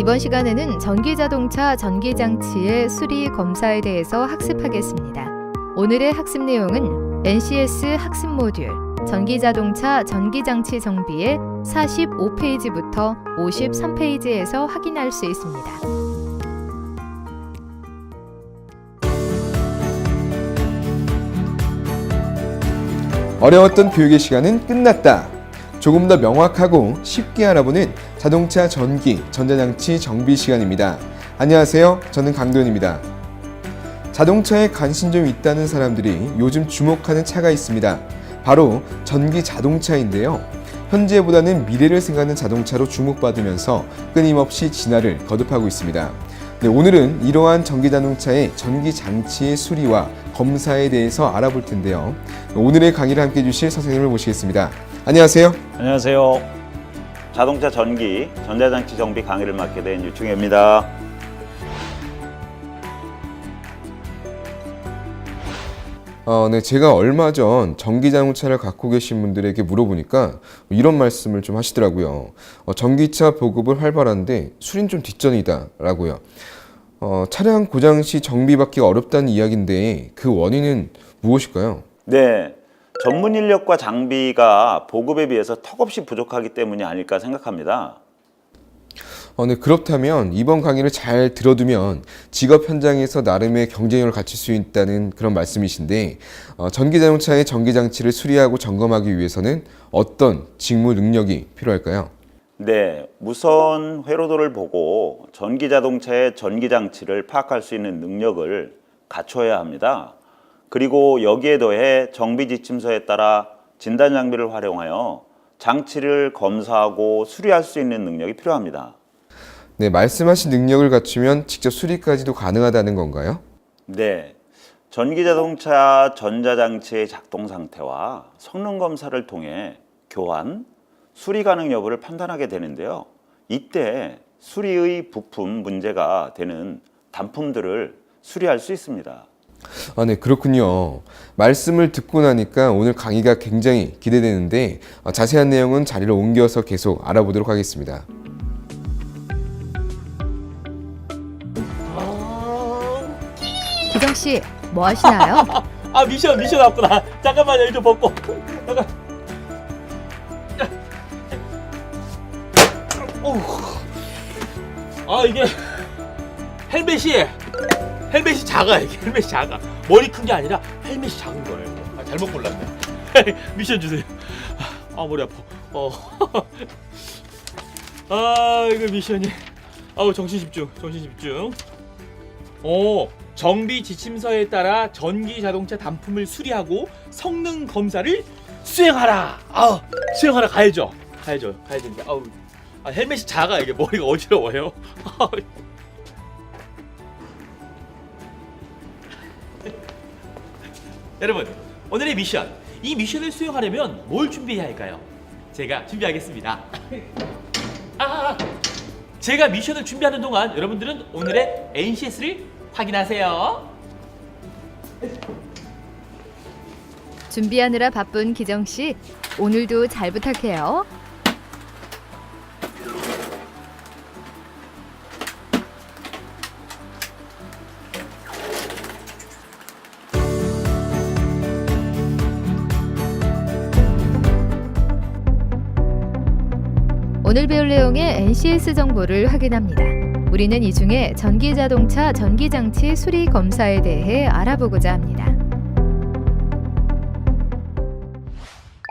이번 시간에는 전기자동차 전기장치의 수리 검사에 대해서 학습하겠습니다. 오늘의 학습 내용은 NCS 학습 모듈 전기자동차 전기장치 정비의 45페이지부터 53페이지에서 확인할 수 있습니다. 어려웠던 교육의 시간은 끝났다. 조금 더 명확하고 쉽게 알아보는 자동차 전기, 전자장치 정비 시간입니다. 안녕하세요. 저는 강도현입니다. 자동차에 관심 좀 있다는 사람들이 요즘 주목하는 차가 있습니다. 바로 전기 자동차인데요. 현재보다는 미래를 생각하는 자동차로 주목받으면서 끊임없이 진화를 거듭하고 있습니다. 네, 오늘은 이러한 전기 자동차의 전기 장치의 수리와 검사에 대해서 알아볼 텐데요. 오늘의 강의를 함께 해주실 선생님을 모시겠습니다. 안녕하세요. 안녕하세요. 자동차 전기, 전자장치 정비 강의를 맡게 된 유충혜입니다. 네, 제가 얼마 전 전기자동차를 갖고 계신 분들에게 물어보니까 이런 말씀을 좀 하시더라고요. 전기차 보급을 활발한데 수리는 좀 뒷전이다 라고요. 차량 고장 시 정비받기가 어렵다는 이야기인데 그 원인은 무엇일까요? 네, 전문 인력과 장비가 보급에 비해서 턱없이 부족하기 때문이 아닐까 생각합니다. 네, 그렇다면 이번 강의를 잘 들어두면 직업 현장에서 나름의 경쟁력을 갖출 수 있다는 그런 말씀이신데 전기자동차의 전기장치를 수리하고 점검하기 위해서는 어떤 직무 능력이 필요할까요? 네, 우선 회로도를 보고 전기자동차의 전기장치를 파악할 수 있는 능력을 갖춰야 합니다. 그리고 여기에 더해 정비지침서에 따라 진단장비를 활용하여 장치를 검사하고 수리할 수 있는 능력이 필요합니다. 네, 말씀하신 능력을 갖추면 직접 수리까지도 가능하다는 건가요? 네, 전기자동차 전자장치의 작동 상태와 성능 검사를 통해 교환, 수리 가능 여부를 판단하게 되는데요. 이때 수리의 부품 문제가 되는 단품들을 수리할 수 있습니다. 네, 그렇군요. 말씀을 듣고 나니까 오늘 강의가 굉장히 기대되는데 자세한 내용은 자리를 옮겨서 계속 알아보도록 하겠습니다. 기정 씨, 뭐 하시나요? 미션 왔구나. 잠깐만요, 이거 좀 벗고. 잠깐. 이게 헬멧이 작아. 이게 헬멧이 작아. 머리 큰 게 아니라 헬멧이 작은 거예요. 잘못 골랐네. 미션 주세요. 머리 아파. 이거 미션이. 정신 집중. 정비 지침서에 따라 전기 자동차 단품을 수리하고 성능 검사를 수행하라. 수행하러 가야죠. 가야 되는데. 헬멧이 작아. 이게 머리가 어지러워요. 여러분, 오늘의 미션. 이 미션을 수행하려면 뭘 준비해야 할까요? 제가 준비하겠습니다. 제가 미션을 준비하는 동안 여러분들은 오늘의 NCS를 확인하세요. 준비하느라 바쁜 기정 씨, 오늘도 잘 부탁해요. 오늘 배울 내용의 NCS 정보를 확인합니다. 우리는 이 중에 전기자동차 전기장치 수리 검사에 대해 알아보고자 합니다.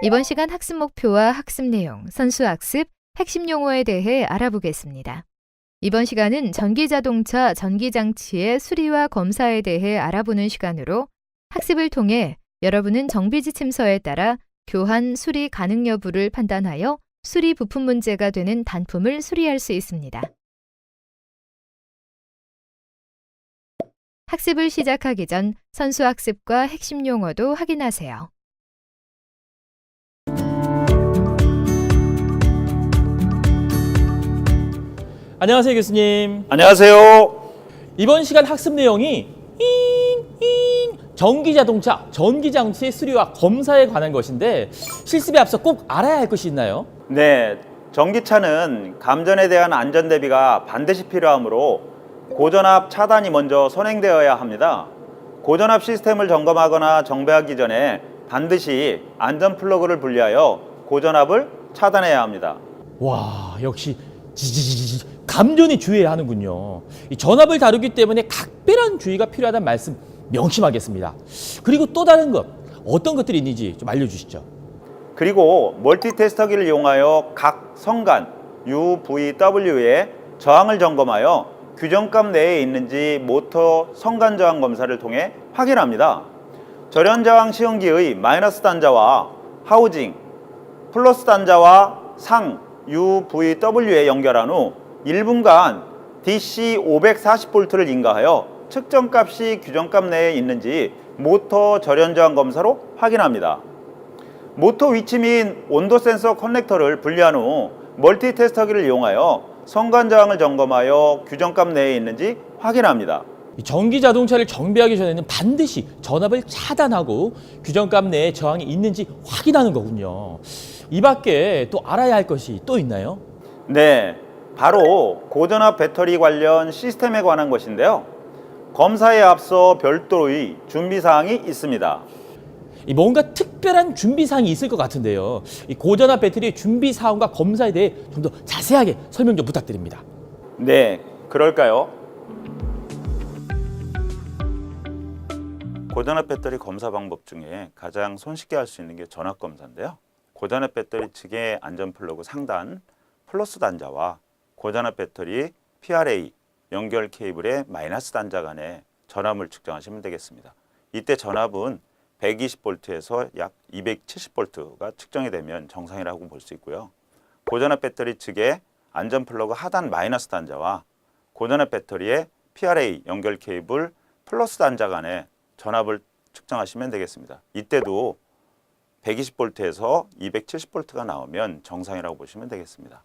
이번 시간 학습 목표와 학습 내용, 선수학습, 핵심 용어에 대해 알아보겠습니다. 이번 시간은 전기자동차 전기장치의 수리와 검사에 대해 알아보는 시간으로 학습을 통해 여러분은 정비지침서에 따라 교환, 수리 가능 여부를 판단하여 수리 부품 문제가 되는 단품을 수리할 수 있습니다. 학습을 시작하기 전 선수학습과 핵심 용어도 확인하세요. 안녕하세요, 교수님. 안녕하세요. 이번 시간 학습 내용이 전기자동차, 전기장치의 수리와 검사에 관한 것인데 실습에 앞서 꼭 알아야 할 것이 있나요? 네, 전기차는 감전에 대한 안전 대비가 반드시 필요하므로 고전압 차단이 먼저 선행되어야 합니다. 고전압 시스템을 점검하거나 정비하기 전에 반드시 안전 플러그를 분리하여 고전압을 차단해야 합니다. 와, 역시 지지지지 감전이 주의해야 하는군요. 이 전압을 다루기 때문에 각별한 주의가 필요하다는 말씀 명심하겠습니다. 그리고 또 다른 것, 어떤 것들이 있는지 좀 알려주시죠. 그리고 멀티 테스터기를 이용하여 각 성간 UVW의 저항을 점검하여 규정값 내에 있는지 모터 성간 저항 검사를 통해 확인합니다. 절연 저항 시험기의 마이너스 단자와 하우징, 플러스 단자와 상 UVW에 연결한 후 1분간 DC 540V를 인가하여 측정값이 규정값 내에 있는지 모터 절연 저항 검사로 확인합니다. 모터 위치 및 온도 센서 커넥터를 분리한 후 멀티 테스터기를 이용하여 성간 저항을 점검하여 규정값 내에 있는지 확인합니다. 이 전기 자동차를 정비하기 전에는 반드시 전압을 차단하고 규정값 내에 저항이 있는지 확인하는 거군요. 이 밖에 또 알아야 할 것이 또 있나요? 네, 바로 고전압 배터리 관련 시스템에 관한 것인데요. 검사에 앞서 별도의 준비사항이 있습니다. 이 뭔가 특별한 준비 사항이 있을 것 같은데요. 이 고전압 배터리의 준비 사항과 검사에 대해 좀 더 자세하게 설명 좀 부탁드립니다. 네, 그럴까요? 고전압 배터리 검사 방법 중에 가장 손쉽게 할 수 있는 게 전압 검사인데요. 고전압 배터리 측의 안전 플러그 상단 플러스 단자와 고전압 배터리 PRA 연결 케이블의 마이너스 단자 간의 전압을 측정하시면 되겠습니다. 이때 전압은 120V에서 약 270V가 측정이 되면 정상이라고 볼 수 있고요. 고전압 배터리 측의 안전 플러그 하단 마이너스 단자와 고전압 배터리의 PRA 연결 케이블 플러스 단자 간의 전압을 측정하시면 되겠습니다. 이때도 120V에서 270V가 나오면 정상이라고 보시면 되겠습니다.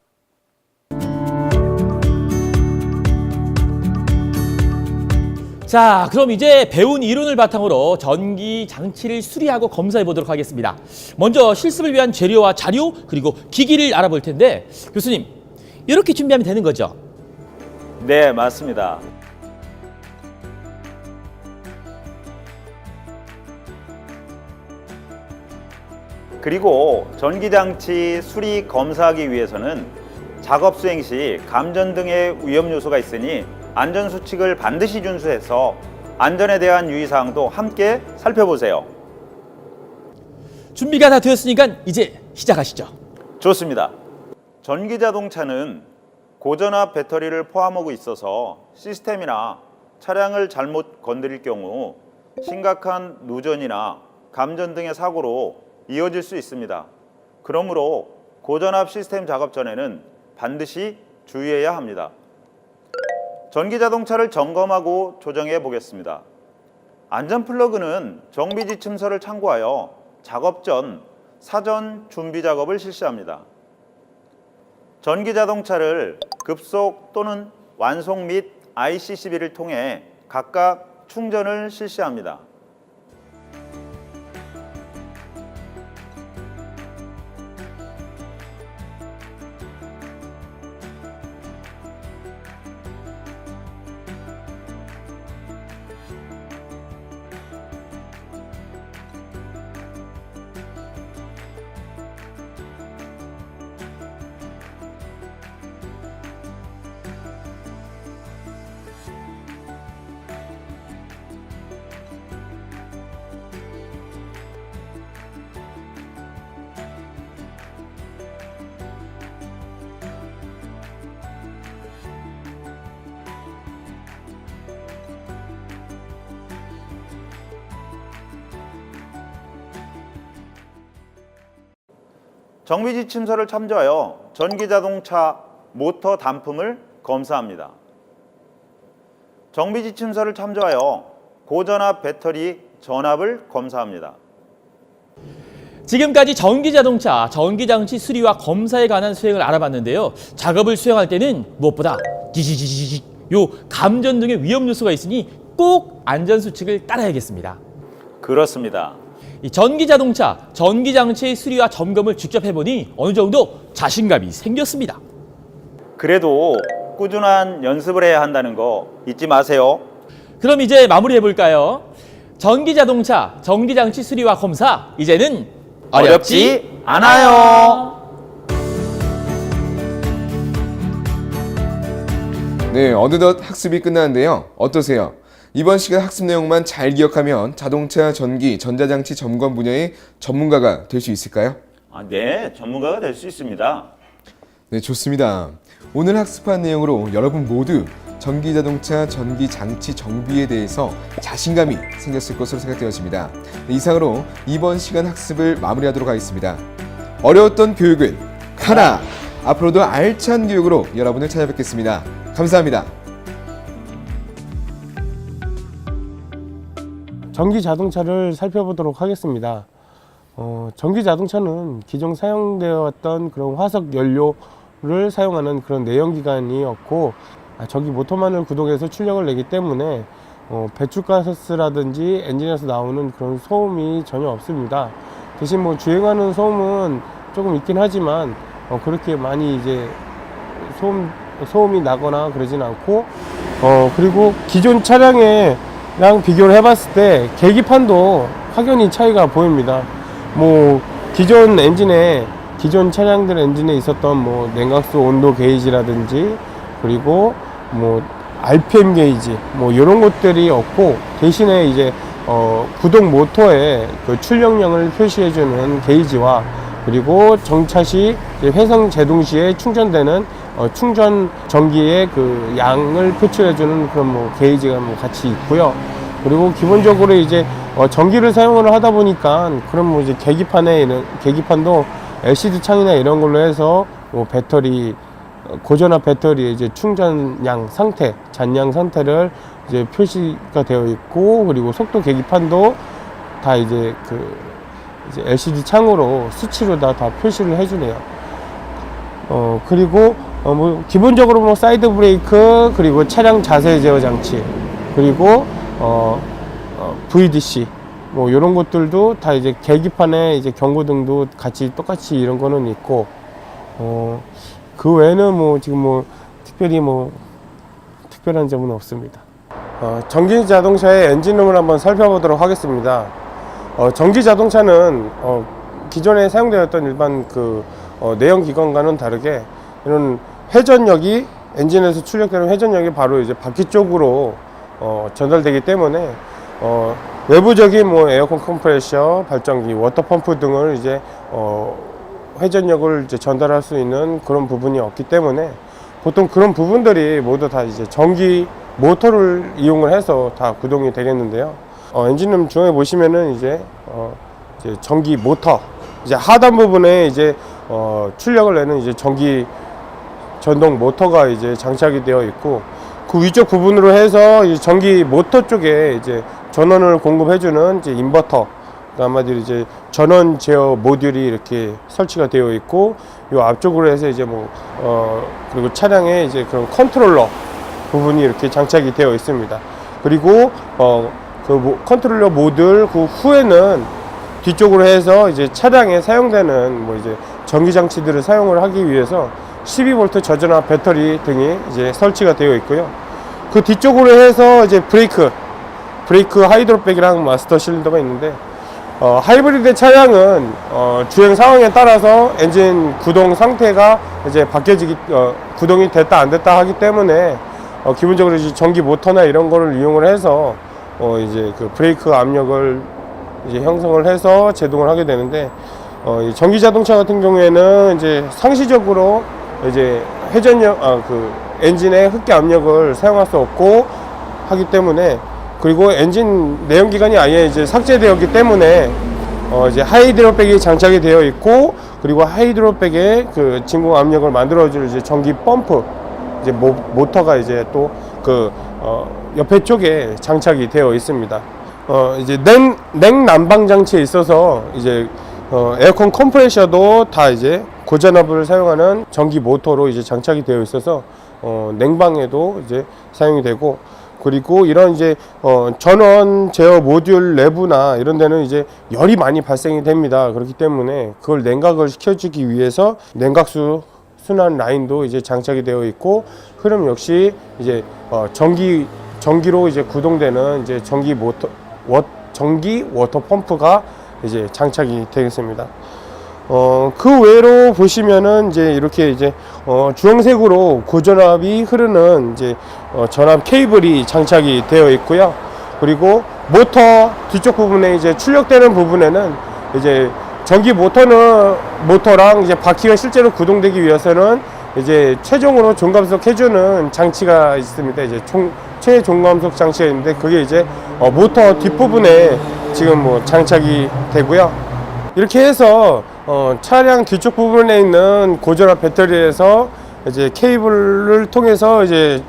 자, 그럼 이제 배운 이론을 바탕으로 전기 장치를 수리하고 검사해 보도록 하겠습니다. 먼저 실습을 위한 재료와 자료 그리고 기기를 알아볼 텐데 교수님, 이렇게 준비하면 되는 거죠? 네, 맞습니다. 그리고 전기장치 수리 검사하기 위해서는 작업 수행 시 감전 등의 위험 요소가 있으니 안전수칙을 반드시 준수해서 안전에 대한 유의사항도 함께 살펴보세요. 준비가 다 되었으니까 이제 시작하시죠. 좋습니다. 전기자동차는 고전압 배터리를 포함하고 있어서 시스템이나 차량을 잘못 건드릴 경우 심각한 누전이나 감전 등의 사고로 이어질 수 있습니다. 그러므로 고전압 시스템 작업 전에는 반드시 주의해야 합니다. 전기자동차를 점검하고 조정해 보겠습니다. 안전 플러그는 정비 지침서를 참고하여 작업 전 사전 준비 작업을 실시합니다. 전기자동차를 급속 또는 완속 및 ICCB를 통해 각각 충전을 실시합니다. 정비 지침서를 참조하여 전기자동차 모터 단품을 검사합니다. 정비 지침서를 참조하여 고전압 배터리 전압을 검사합니다. 지금까지 전기자동차, 전기장치 수리와 검사에 관한 수행을 알아봤는데요. 작업을 수행할 때는 무엇보다 지지지지지 요 감전 등의 위험 요소가 있으니 꼭 안전수칙을 따라야겠습니다. 그렇습니다. 이 전기 자동차, 전기 장치의 수리와 점검을 직접 해보니 어느 정도 자신감이 생겼습니다. 그래도 꾸준한 연습을 해야 한다는 거 잊지 마세요. 그럼 이제 마무리해 볼까요? 전기 자동차, 전기 장치 수리와 검사, 이제는 어렵지 않아요. 네, 어느덧 학습이 끝나는데요. 어떠세요? 이번 시간 학습 내용만 잘 기억하면 자동차, 전기, 전자장치 점검 분야의 전문가가 될 수 있을까요? 네, 전문가가 될 수 있습니다. 네, 좋습니다. 오늘 학습한 내용으로 여러분 모두 전기자동차, 전기장치 정비에 대해서 자신감이 생겼을 것으로 생각되어집니다. 네, 이상으로 이번 시간 학습을 마무리하도록 하겠습니다. 어려웠던 교육을 하나! 앞으로도 알찬 교육으로 여러분을 찾아뵙겠습니다. 감사합니다. 전기 자동차를 살펴보도록 하겠습니다. 전기 자동차는 기존 사용되어 왔던 그런 화석 연료를 사용하는 그런 내연기관이었고, 전기 모터만을 구동해서 출력을 내기 때문에 배출가스라든지 엔진에서 나오는 그런 소음이 전혀 없습니다. 대신 뭐 주행하는 소음은 조금 있긴 하지만 그렇게 많이 이제 소음이 나거나 그러진 않고, 그리고 기존 차량이랑 비교를 해봤을 때 계기판도 확연히 차이가 보입니다. 뭐 기존 차량들 엔진에 있었던 뭐 냉각수 온도 게이지라든지, 그리고 뭐 RPM 게이지 뭐 이런 것들이 없고, 대신에 이제 구동 모터의 그 출력량을 표시해주는 게이지와, 그리고 정차 시 회상 제동 시에 충전되는 충전 전기의 그 양을 표출해주는 그런 뭐 게이지가 뭐 같이 있고요. 그리고 기본적으로 이제 전기를 사용을 하다 보니까 그런 뭐 이제 계기판도 LCD 창이나 이런 걸로 해서 뭐 배터리 고전압 배터리의 이제 충전량 상태, 잔량 상태를 이제 표시가 되어 있고, 그리고 속도 계기판도 다 이제 이제 LCD 창으로 수치로 다 표시를 해주네요. 그리고 뭐 기본적으로 뭐 사이드 브레이크, 그리고 차량 자세 제어 장치, 그리고 VDC 뭐 이런 것들도 다 이제 계기판에 이제 경고등도 같이 똑같이 이런 거는 있고, 그 외에는 뭐 지금 뭐 특별히 뭐 특별한 점은 없습니다. 전기 자동차의 엔진룸을 한번 살펴보도록 하겠습니다. 전기 자동차는 기존에 사용되었던 일반 내연 기관과는 다르게 이런 회전력이, 엔진에서 출력되는 회전력이 바로 이제 바퀴 쪽으로 전달되기 때문에 외부적인 뭐 에어컨 컴프레셔, 발전기, 워터펌프 등을 이제 회전력을 이제 전달할 수 있는 그런 부분이 없기 때문에 보통 그런 부분들이 모두 다 이제 전기 모터를 이용을 해서 다 구동이 되겠는데요. 엔진룸 중앙에 보시면은 이제 전기 모터, 이제 하단 부분에 이제 출력을 내는 이제 전기 전동 모터가 이제 장착이 되어 있고, 그 위쪽 부분으로 해서 이 전기 모터 쪽에 이제 전원을 공급해주는 이제 인버터, 한마디로 이제 전원 제어 모듈이 이렇게 설치가 되어 있고, 이 앞쪽으로 해서 이제 그리고 차량에 이제 그런 컨트롤러 부분이 이렇게 장착이 되어 있습니다. 그리고 컨트롤러 모듈 그 후에는 뒤쪽으로 해서 이제 차량에 사용되는 뭐 이제 전기 장치들을 사용을 하기 위해서 12V 저전압 배터리 등이 이제 설치가 되어 있고요. 그 뒤쪽으로 해서 이제 브레이크 하이드로백이랑 마스터 실린더가 있는데, 하이브리드 차량은 주행 상황에 따라서 엔진 구동 상태가 이제 구동이 됐다 안 됐다 하기 때문에 기본적으로 이제 전기 모터나 이런 거를 이용을 해서 이제 그 브레이크 압력을 이제 형성을 해서 제동을 하게 되는데, 이 전기 자동차 같은 경우에는 이제 상시적으로 이제 엔진의 흡기 압력을 사용할 수 없고 하기 때문에, 그리고 엔진 내연기관이 아예 이제 삭제되었기 때문에 이제 하이드로백이 장착이 되어 있고, 그리고 하이드로백에 그 진공 압력을 만들어줄 이제 전기 펌프, 이제 모터가 이제 또 옆에 쪽에 장착이 되어 있습니다. 이제 냉난방 장치에 있어서 이제 에어컨 컴프레셔도 다 이제 고전압을 사용하는 전기 모터로 이제 장착이 되어 있어서 냉방에도 이제 사용이 되고, 그리고 이런 이제 전원 제어 모듈 내부나 이런 데는 이제 열이 많이 발생이 됩니다. 그렇기 때문에 그걸 냉각을 시켜주기 위해서 냉각수 순환 라인도 이제 장착이 되어 있고, 흐름 역시 이제 전기로 이제 구동되는 이제 전기 워터 펌프가 이제 장착이 되겠습니다. 그 외로 보시면은 이제 이렇게 이제 주황색으로 고전압이 흐르는 이제 전압 케이블이 장착이 되어 있고요. 그리고 모터 뒤쪽 부분에 이제 출력되는 부분에는 이제 전기 모터랑 이제 바퀴가 실제로 구동되기 위해서는 이제 최종으로 종감속 해주는 장치가 있습니다. 이제 최종감속 장치가 있는데, 그게 이제 모터 뒷부분에 지금 뭐 장착이 되고요. 이렇게 해서 차량 뒤쪽 부분에 있는 고전압 배터리에서 이제 케이블을 통해서 이제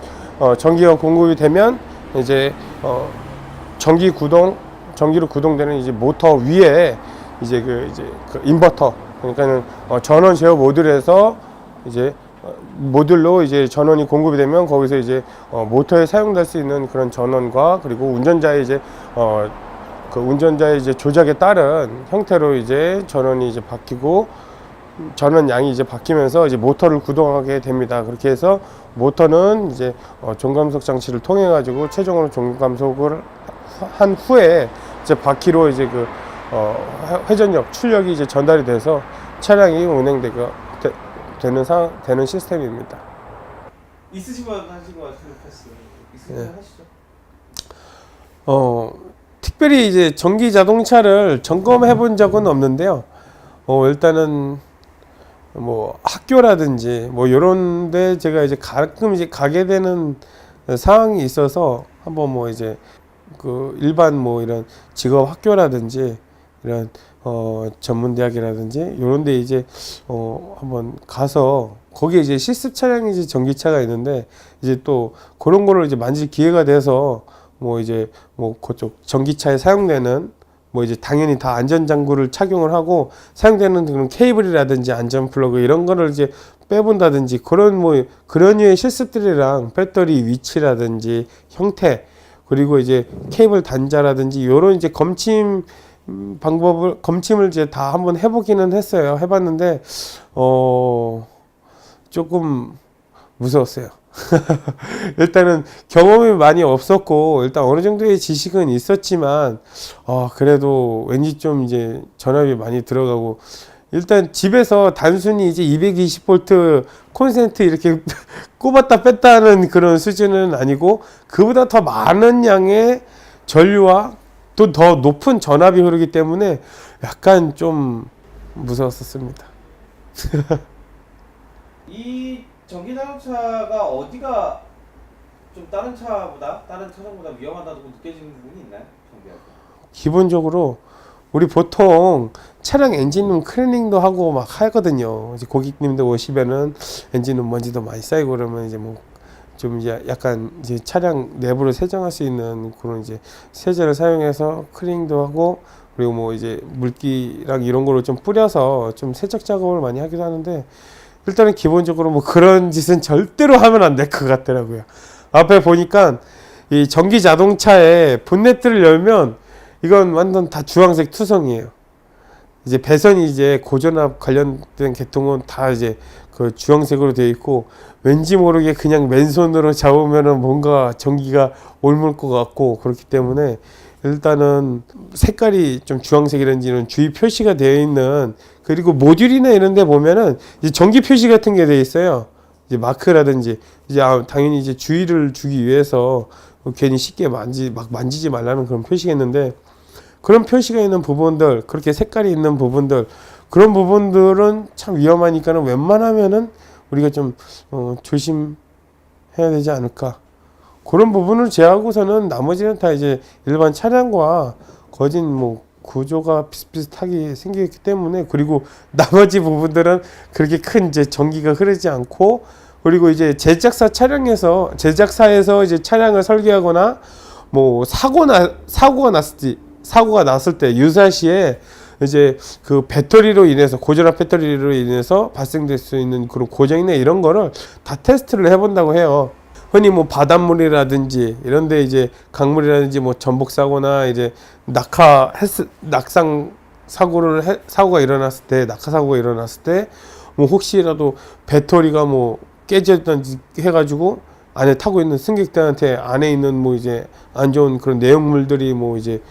전기가 공급이 되면 이제 전기로 구동되는 이제 모터 위에 이제 그 인버터, 그러니까는 전원 제어 모듈에서 이제 모듈로 이제 전원이 공급이 되면 거기서 이제 모터에 사용될 수 있는 그런 전원과, 그리고 운전자의 이제 조작에 따른 형태로 이제 전원이 이제 바뀌고, 전원 양이 이제 바뀌면서 이제 모터를 구동하게 됩니다. 그렇게 해서 모터는 이제 종감속 장치를 통해 가지고 최종으로 종감속을 한 후에 이제 바퀴로 이제 회전력, 출력이 이제 전달이 돼서 차량이 되는 시스템입니다. 있으신 분 하신 거 생각했어요. 있으신 분 하시죠. 특별히 이제 전기 자동차를 점검해 본 적은 없는데요. 일단은 뭐 학교라든지 뭐 요런데 제가 이제 가끔 이제 가게 되는 상황이 있어서 한번 뭐 이제 그 일반 뭐 이런 직업 학교라든지 이런 전문대학이라든지 요런데 이제 한번 가서, 거기에 이제 실습 차량이 이제 전기차가 있는데, 이제 또 그런 거를 이제 만질 기회가 돼서 뭐 이제 뭐 그쪽 전기차에 사용되는 뭐 이제 당연히 다 안전장구를 착용을 하고 사용되는 그런 케이블이라든지 안전 플러그 이런 거를 이제 빼본다든지, 그런 류의 실습들이랑 배터리 위치라든지 형태, 그리고 이제 케이블 단자라든지 요런 이제 검침을 이제 다 한번 해보기는 했어요. 해봤는데 조금 무서웠어요. 일단은 경험이 많이 없었고, 일단 어느 정도의 지식은 있었지만 그래도 왠지 좀 이제 전압이 많이 들어가고, 일단 집에서 단순히 이제 220V 콘센트 이렇게 꼽았다 뺐다 하는 그런 수준은 아니고, 그보다 더 많은 양의 전류와 또 더 높은 전압이 흐르기 때문에 약간 좀 무서웠었습니다. 이 전기 자동차가 어디가 좀 다른 차량보다 위험하다고 느껴지는 부분이 있나요? 전기하고. 기본적으로 우리 보통 차량 엔진룸 클리닝도 하고 막 하거든요. 이제 고객님들 오시면은 엔진룸 먼지도 많이 쌓이고 그러면 이제 뭐 좀 이제 약간 이제 차량 내부를 세정할 수 있는 그런 이제 세제를 사용해서 클리닝도 하고, 그리고 뭐 이제 물기랑 이런 거를 좀 뿌려서 좀 세척 작업을 많이 하기도 하는데, 일단은 기본적으로 뭐 그런 짓은 절대로 하면 안 될 것 같더라고요. 앞에 보니까 이 전기 자동차의 본네트를 열면 이건 완전 다 주황색 투성이에요. 이제 배선이 이제 고전압 관련된 계통은 다 이제 그 주황색으로 되어 있고, 왠지 모르게 그냥 맨손으로 잡으면은 뭔가 전기가 옮을 것 같고, 그렇기 때문에 일단은 색깔이 좀 주황색이라든지는 주의 표시가 되어 있는, 그리고 모듈이나 이런 데 보면은 이제 전기 표시 같은 게 되어 있어요. 이제 마크라든지, 이제 당연히 이제 주의를 주기 위해서 괜히 쉽게 만지지 말라는 그런 표시가 있는데, 그런 표시가 있는 부분들, 그렇게 색깔이 있는 부분들, 그런 부분들은 참 위험하니까는 웬만하면은 우리가 좀 조심해야 되지 않을까. 그런 부분을 제하고서는 나머지는 다 이제 일반 차량과 거진 뭐 구조가 비슷비슷하게 생겼기 때문에, 그리고 나머지 부분들은 그렇게 큰 이제 전기가 흐르지 않고, 그리고 이제 제작사에서 이제 차량을 설계하거나 뭐 사고가 났을 때 유사시에 이제 그 배터리로 인해서, 고전압 배터리로 인해서 발생될 수 있는 그런 고장이나 이런 거를 다 테스트를 해본다고 해요. 흔히 뭐 바닷물이라든지 이런데 이제 강물이라든지 뭐 전복 사고나 이제 낙상 사고가 일어났을 때, 낙하 사고가 일어났을 때 뭐 혹시라도 배터리가 뭐 깨졌든지 해가지고 안에 타고 있는 승객들한테 안에 있는 뭐 이제 안 좋은 그런 내용물들이 뭐 이제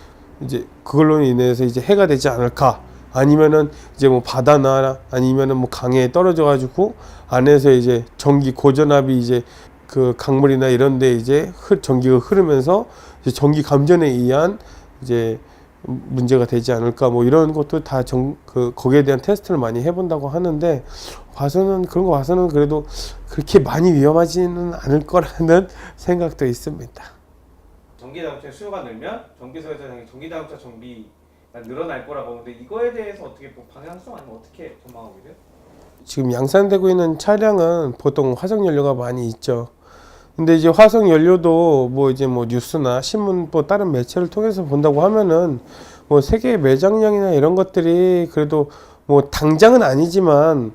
그걸로 인해서 이제 해가 되지 않을까, 아니면은 이제 뭐 바다나 아니면은 뭐 강에 떨어져 가지고 안에서 이제 전기 고전압이 이제 그 강물이나 이런데 이제 전기가 흐르면서 이제 전기 감전에 의한 이제 문제가 되지 않을까, 뭐 이런 것도 다 거기에 대한 테스트를 많이 해본다고 하는데, 그런 거 봐서는 그래도 그렇게 많이 위험하지는 않을 거라는 생각도 있습니다. 전기자동차 수요가 늘면 정비소에서 전기자동차 정비가 늘어날 거라고 보는데, 이거에 대해서 어떻게 뭐 방향성 아니면 어떻게 전망하고 계세요? 지금 양산되고 있는 차량은 보통 화석연료가 많이 있죠. 근데 이제 화석연료도 뭐 이제 뭐 뉴스나 신문 뭐 다른 매체를 통해서 본다고 하면은 뭐 세계 매장량이나 이런 것들이 그래도 뭐 당장은 아니지만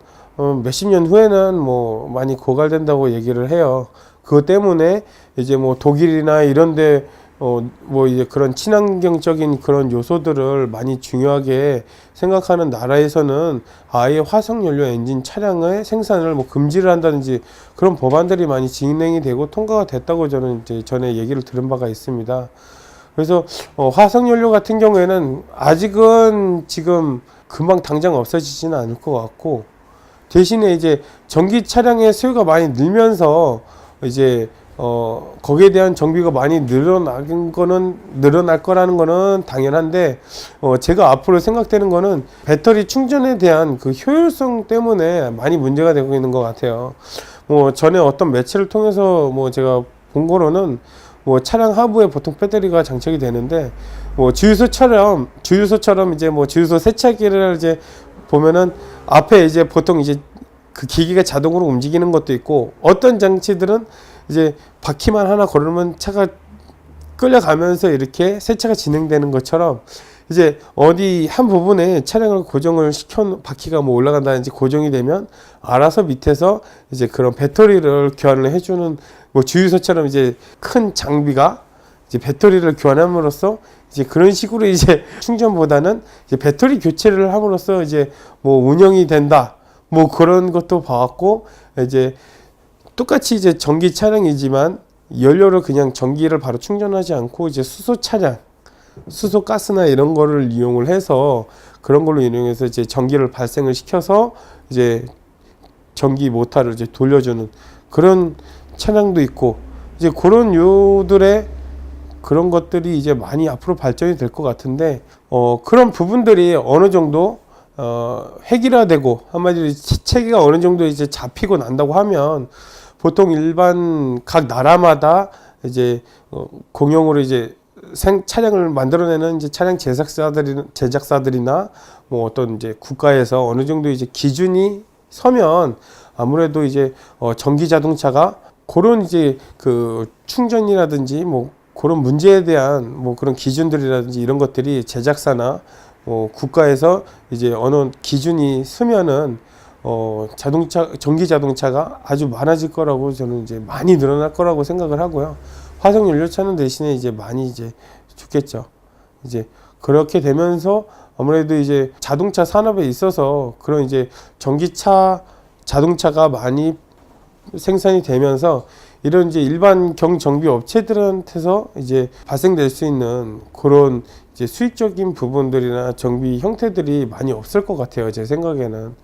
몇십 년 후에는 뭐 많이 고갈된다고 얘기를 해요. 그것 때문에 이제 뭐 독일이나 이런데 뭐 이제 그런 친환경적인 그런 요소들을 많이 중요하게 생각하는 나라에서는 아예 화석연료 엔진 차량의 생산을 뭐 금지를 한다든지 그런 법안들이 많이 진행이 되고 통과가 됐다고 저는 이제 전에 얘기를 들은 바가 있습니다. 그래서 화석연료 같은 경우에는 아직은 지금 금방 당장 없어지지는 않을 것 같고, 대신에 이제 전기 차량의 수요가 많이 늘면서 이제 거기에 대한 정비가 많이 늘어날 거라는 거는 당연한데, 제가 앞으로 생각되는 거는 배터리 충전에 대한 그 효율성 때문에 많이 문제가 되고 있는 것 같아요. 뭐 전에 어떤 매체를 통해서 뭐 제가 본 거로는 뭐 차량 하부에 보통 배터리가 장착이 되는데, 뭐 주유소처럼 이제 뭐 주유소 세차기를 이제 보면은 앞에 이제 보통 이제 그 기기가 자동으로 움직이는 것도 있고, 어떤 장치들은 이제 바퀴만 하나 걸으면 차가 끌려가면서 이렇게 세차가 진행되는 것처럼 이제 어디 한 부분에 차량을 고정을 바퀴가 뭐 올라간다든지 고정이 되면 알아서 밑에서 이제 그런 배터리를 교환을 해주는, 뭐 주유소처럼 이제 큰 장비가 이제 배터리를 교환함으로써 이제 그런 식으로 이제 충전보다는 이제 배터리 교체를 함으로써 이제 뭐 운영이 된다, 뭐 그런 것도 봐왔고, 이제 똑같이 이제 전기 차량이지만 연료를 그냥 전기를 바로 충전하지 않고 이제 수소 차량, 수소 가스나 이런 거를 이용을 해서 그런 걸로 이용해서 이제 전기를 발생을 시켜서 이제 전기 모터를 이제 돌려주는 그런 차량도 있고, 이제 그런 요들의 그런 것들이 이제 많이 앞으로 발전이 될 것 같은데, 그런 부분들이 어느 정도 획일화되고 한마디로 체계가 어느 정도 이제 잡히고 난다고 하면, 보통 일반 각 나라마다 이제 공용으로 이제 차량을 만들어내는 이제 차량 제작사들이나 뭐 어떤 이제 국가에서 어느 정도 이제 기준이 서면 아무래도 이제 전기 자동차가 그런 이제 그 충전이라든지 뭐 그런 문제에 대한 뭐 그런 기준들이라든지 이런 것들이 제작사나 국가에서 이제 어느 기준이 서면은 전기 자동차가 아주 많아질 거라고 저는 이제 많이 늘어날 거라고 생각을 하고요. 화석 연료차는 대신에 이제 많이 이제 죽겠죠. 이제 그렇게 되면서 아무래도 이제 자동차 산업에 있어서 그런 이제 자동차가 많이 생산이 되면서 이런 이제 일반 경정비 업체들한테서 이제 발생될 수 있는 그런 이제 수익적인 부분들이나 정비 형태들이 많이 없을 것 같아요, 제 생각에는.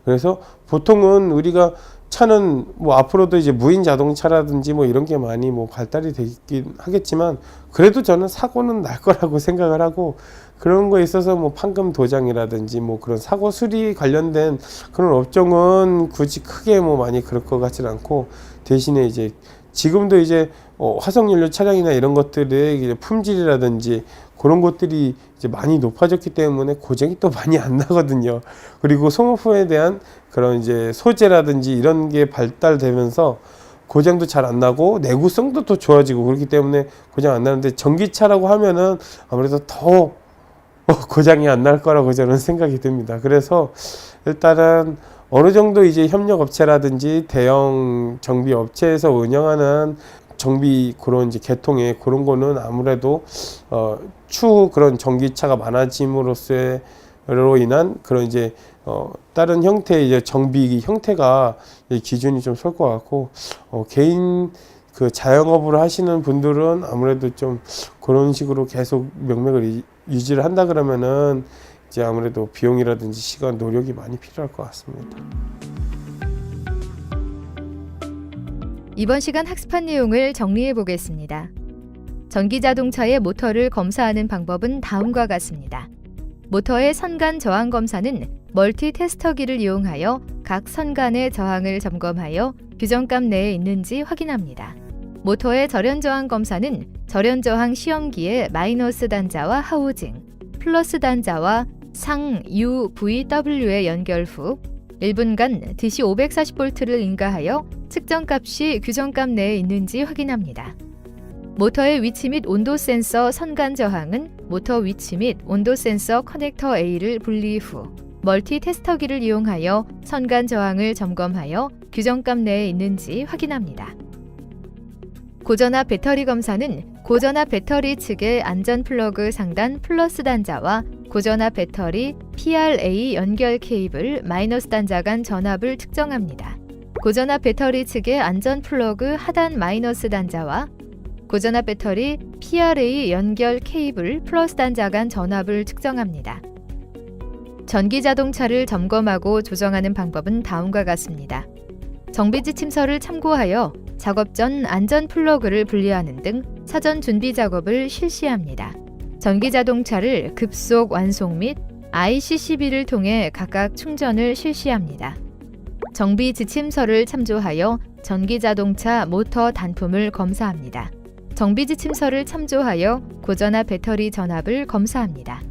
그래서 보통은 우리가 차는 뭐 앞으로도 이제 무인 자동차라든지 뭐 이런 게 많이 뭐 발달이 되긴 하겠지만, 그래도 저는 사고는 날 거라고 생각을 하고, 그런 거에 있어서 뭐 판금 도장이라든지 뭐 그런 사고 수리 관련된 그런 업종은 굳이 크게 뭐 많이 그럴 것 같지는 않고, 대신에 이제 지금도 이제 화석연료 차량이나 이런 것들의 이제 품질이라든지 그런 것들이 이제 많이 높아졌기 때문에 고장이 또 많이 안 나거든요. 그리고 소모품에 대한 그런 이제 소재라든지 이런 게 발달되면서 고장도 잘 안 나고 내구성도 또 좋아지고 그렇기 때문에 고장 안 나는데, 전기차라고 하면은 아무래도 더 고장이 안 날 거라고 저는 생각이 듭니다. 그래서 일단은 어느 정도 이제 협력업체라든지 대형 정비업체에서 운영하는 정비 그런 이제 개통에 그런 거는 아무래도 추후 그런 전기차가 많아짐으로써 로 인한 그런 이제 다른 형태의 이제 정비 형태가 기준이 좀 설 것 같고 개인 그 자영업을 하시는 분들은 아무래도 좀 그런 식으로 계속 명맥을 유지를 한다 그러면은 이제 아무래도 비용이라든지 시간, 노력이 많이 필요할 것 같습니다. 이번 시간 학습한 내용을 정리해 보겠습니다. 전기 자동차의 모터를 검사하는 방법은 다음과 같습니다. 모터의 선간 저항 검사는 멀티 테스터기를 이용하여 각 선간의 저항을 점검하여 규정값 내에 있는지 확인합니다. 모터의 절연 저항 검사는 절연 저항 시험기의 마이너스 단자와 하우징, 플러스 단자와 상 UVW의 연결 후 1분간 DC 540V를 인가하여 측정값이 규정값 내에 있는지 확인합니다. 모터의 위치 및 온도 센서 선간 저항은 모터 위치 및 온도 센서 커넥터 A를 분리 후 멀티 테스터기를 이용하여 선간 저항을 점검하여 규정값 내에 있는지 확인합니다. 고전압 배터리 검사는 고전압 배터리 측의 안전 플러그 상단 플러스 단자와 고전압 배터리 PRA 연결 케이블 마이너스 단자 간 전압을 측정합니다. 고전압 배터리 측의 안전 플러그 하단 마이너스 단자와 고전압 배터리 PRA 연결 케이블 플러스 단자 간 전압을 측정합니다. 전기 자동차를 점검하고 조정하는 방법은 다음과 같습니다. 정비 지침서를 참고하여 작업 전 안전 플러그를 분리하는 등 사전 준비 작업을 실시합니다. 전기 자동차를 급속 완송 및 ICCB를 통해 각각 충전을 실시합니다. 정비 지침서를 참조하여 전기 자동차 모터 단품을 검사합니다. 정비 지침서를 참조하여 고전압 배터리 전압을 검사합니다.